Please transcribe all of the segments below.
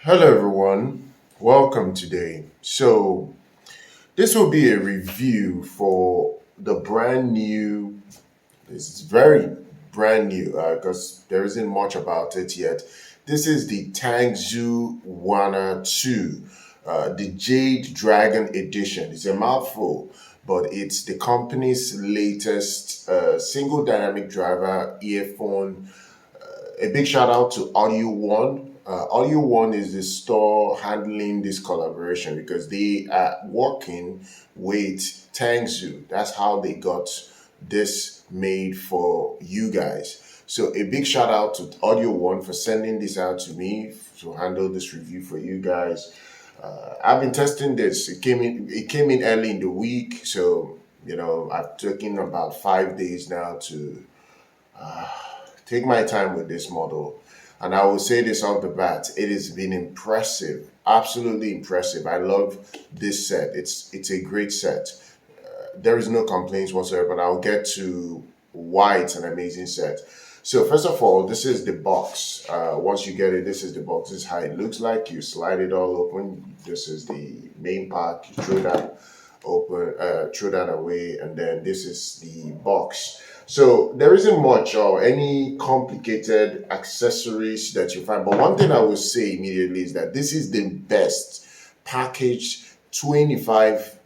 Hello, everyone. Welcome today. This will be a review for the brand new, it's very brand new because there isn't much about it yet. This is the TANGZU Waner 2, the Jade Dragon Edition. It's a mouthful, but it's the company's latest single dynamic driver earphone. A big shout out to Audio One. Audio One is the store handling this collaboration because they are working with TANGZU. That's how they got this made for you guys. So a big shout out to Audio One for sending this out to me to handle this review for you guys. I've been testing this. It came in early in the week, so I've taken about 5 days now to take my time with this model. And I will say this off the bat, it has been impressive, absolutely impressive. I love this set. It's a great set. There is no complaints whatsoever, but I'll get to why it's an amazing set. So first of all, this is the box. Once you get it, this is the box. This is how it looks like. You slide it all open. This is the main part. You throw that open, throw that away, and then this is the box. So there isn't much or any complicated accessories that you find. But one thing I will say immediately is that this is the best packaged $25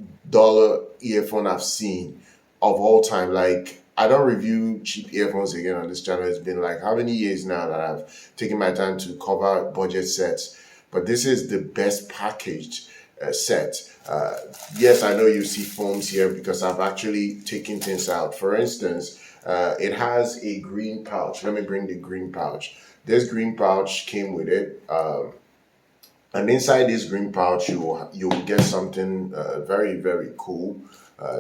earphone I've seen of all time. Like, I don't review cheap earphones again on this channel. It's been like how many years now that I've taken my time to cover budget sets. But this is the best packaged set. Yes, I know you see foams here because I've actually taken things out. For instance, it has a green pouch. Let me bring the green pouch. This green pouch came with it. And inside this green pouch, you'll get something very, very cool.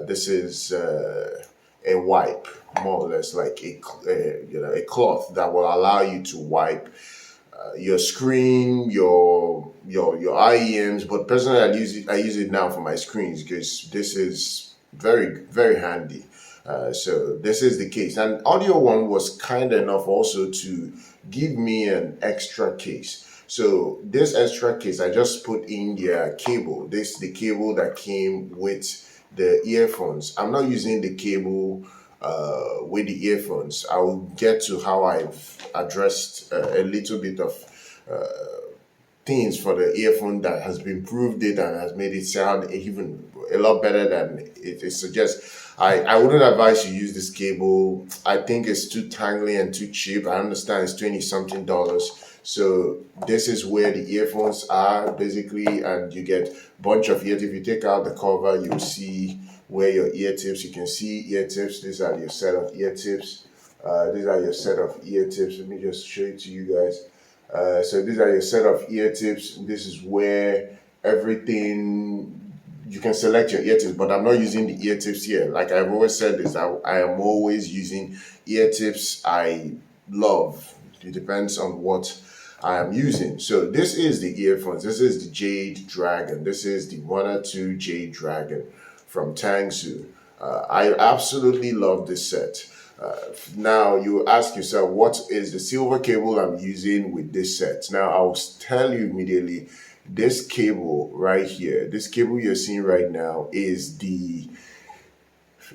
This is a wipe, more or less like a cloth that will allow you to wipe your screen, your IEMs. But personally, I use it now for my screens because this is very, very handy. So this is the case. And Audio One was kind enough also to give me an extra case. So this extra case, I just put in their cable. This is the cable that came with the earphones. I'm not using the cable with the earphones. I will get to how I've addressed a little bit of things for the earphone that has improved it and has made it sound even a lot better than it suggests. I wouldn't advise you use this cable. I think it's too tangly and too cheap. I understand it's 20 something dollars. So this is where the earphones are basically, and you get a bunch of ear tips. If you take out the cover, you'll see where your ear tips. You can see ear tips. These are your set of ear tips. These are your set of ear tips. Let me just show it to you guys. So these are your set of ear tips. This is where everything, you can select your ear tips, but I'm not using the ear tips here. Like I've always said this, I am always using ear tips I love. It depends on what I am using. So this is the earphones. This is the Jade Dragon. This is the Wan'er 2 Jade Dragon from TANGZU. I absolutely love this set. Now you ask yourself, what is the silver cable I'm using with this set? Now I'll tell you immediately. This cable right here, this cable you're seeing right now is the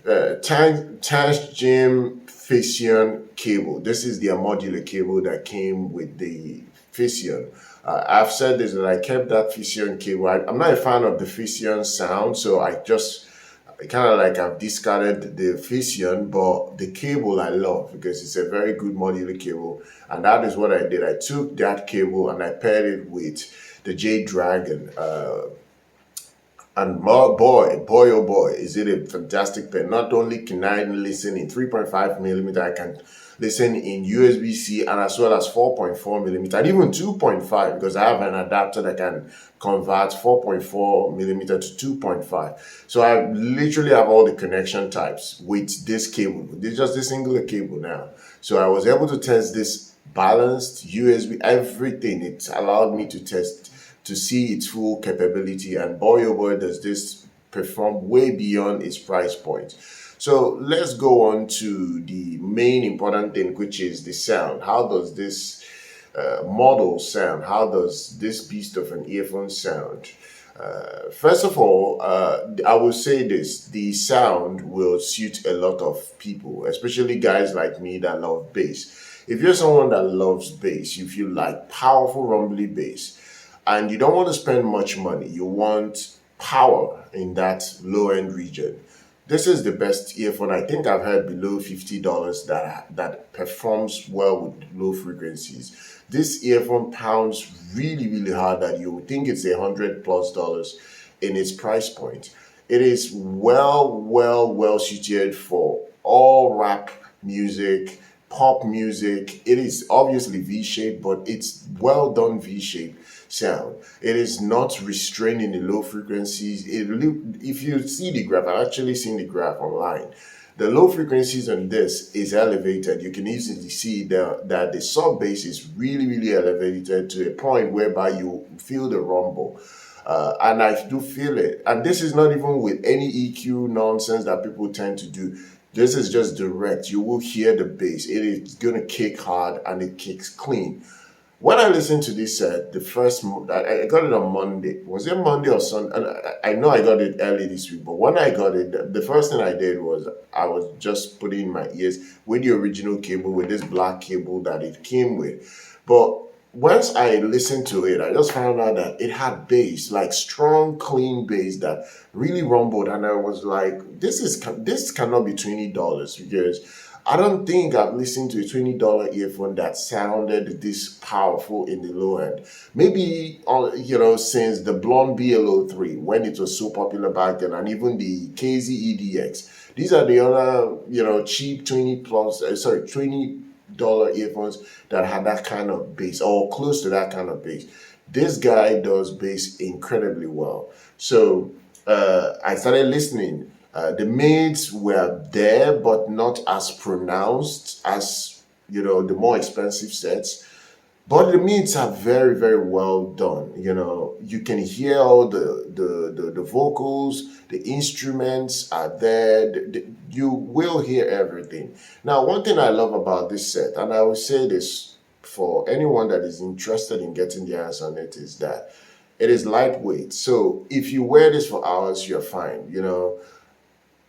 Tanchjim Fission cable. This is the modular cable that came with the Fission. I've said this, that I kept that Fission cable. I'm not a fan of the Fission sound, so I kind of like I've discarded the Fission, but the cable I love because it's a very good modular cable. And that is what I did. I took that cable and I paired it with the Jade Dragon. And boy, oh boy, is it a fantastic pair. Not only can I listen in 3.5 millimeter, I can listen in USB-C and as well as 4.4 millimeter, and even 2.5 because I have an adapter that can convert 4.4 millimeter to 2.5. So I literally have all the connection types with this cable. This just this singular cable now. So I was able to test this balanced USB, everything. It allowed me to test to see its full capability, and boy oh boy does this perform way beyond its price point. So let's go on to the main important thing, which is the sound. How does this model sound. How does this beast of an earphone sound? First of all, I will say this: the sound will suit a lot of people, especially guys like me that love bass. If you're someone that loves bass, if you like powerful rumbly bass, and you don't want to spend much money, you want power in that low end region. This is the best earphone I think I've heard below $50 that performs well with low frequencies. This earphone pounds really, really hard that you would think it's $100+ in its price point. It is well suited for all rap music, pop music. It is obviously V-shaped, but it's well done V-shaped sound. It is not restrained in the low frequencies. If you see the graph, I've actually seen the graph online. The low frequencies on this is elevated. You can easily see that the sub bass is really elevated to a point whereby you feel the rumble. And I do feel it. And this is not even with any EQ nonsense that people tend to do. This is just direct. You will hear the bass. It is going to kick hard and it kicks clean. When I listened to this set, I got it on Monday. Was it Monday or Sunday? I know I got it early this week, but when I got it, the first thing I did was I was just putting in my ears with the original cable, with this black cable that it came with. But once I listened to it, I just found out that it had bass, like strong, clean bass that really rumbled, and I was like, this cannot be $20 because I don't think I've listened to a $20 earphone that sounded this powerful in the low end. Maybe, since the Blonde BLO3, when it was so popular back then, and even the KZ EDX. These are the other, cheap $20 earphones that had that kind of bass, or close to that kind of bass. This guy does bass incredibly well. So I started listening. The mids were there, but not as pronounced as, the more expensive sets. But the mids are very well done. You can hear all the vocals, the instruments are there. You will hear everything. Now, one thing I love about this set, and I will say this for anyone that is interested in getting their hands on it, is that it is lightweight. So if you wear this for hours, you're fine,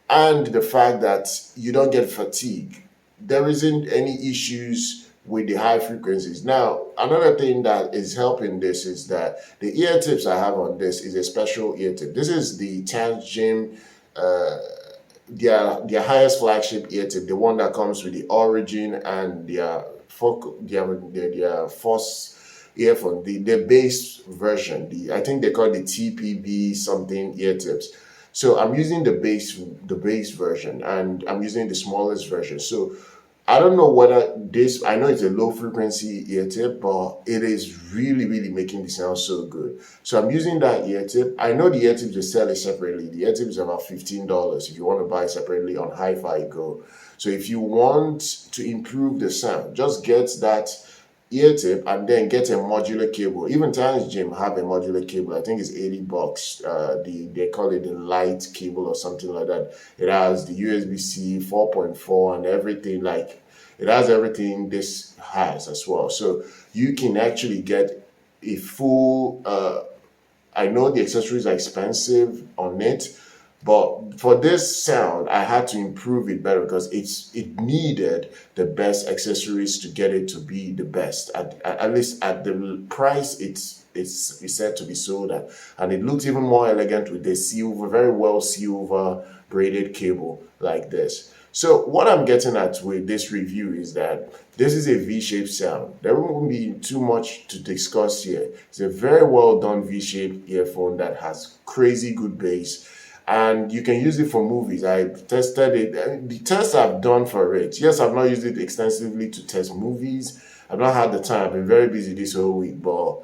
and the fact that you don't get fatigue. There isn't any issues with the high frequencies. Now, another thing that is helping this is that the ear tips I have on this is a special ear tip. This is the Tanchjim, their highest flagship ear tip, the one that comes with the Origin and their Force earphone, the bass version. I think they call it the TPB something ear tips. So I'm using the bass version, and I'm using the smallest version. So I don't know whether I know it's a low frequency ear tip, but it is really making the sound so good. So I'm using that ear tip. I know the ear tips, they sell it separately. The ear tip is about $15 if you want to buy it separately on Hi-Fi Go. So if you want to improve the sound, just get that ear tip and then get a modular cable. Even Tanchjim have a modular cable. I think it's $80. They call it the light cable or something like that. It has the USB-C 4.4 and everything. Like, it has everything this has as well. So you can actually get a full I know the accessories are expensive on it, but for this sound, I had to improve it better because it needed the best accessories to get it to be the best. At least at the price it's said to be sold at, and it looks even more elegant with this very well silver braided cable like this. So what I'm getting at with this review is that this is a V-shaped sound. There won't be too much to discuss here. It's a very well done V-shaped earphone that has crazy good bass. And you can use it for movies. I tested it. The tests I've done for it. Yes, I've not used it extensively to test movies. I've not had the time. I've been very busy this whole week. But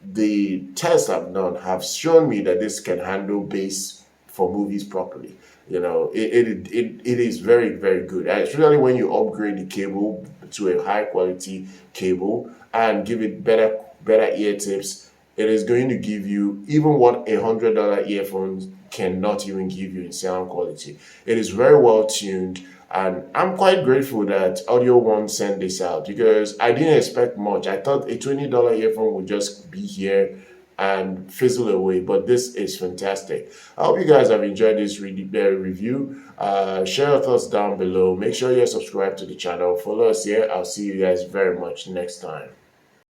the tests I've done have shown me that this can handle bass for movies properly. It is very good, especially when you upgrade the cable to a high quality cable and give it better ear tips. It is going to give you even what $100 earphones cannot even give you in sound quality. It is very well tuned. And I'm quite grateful that Audio One sent this out because I didn't expect much. I thought a $20 earphone would just be here and fizzle away, but this is fantastic. I hope you guys have enjoyed this review. Share your thoughts down below. Make sure you're subscribed to the channel. Follow us here. I'll see you guys very much next time.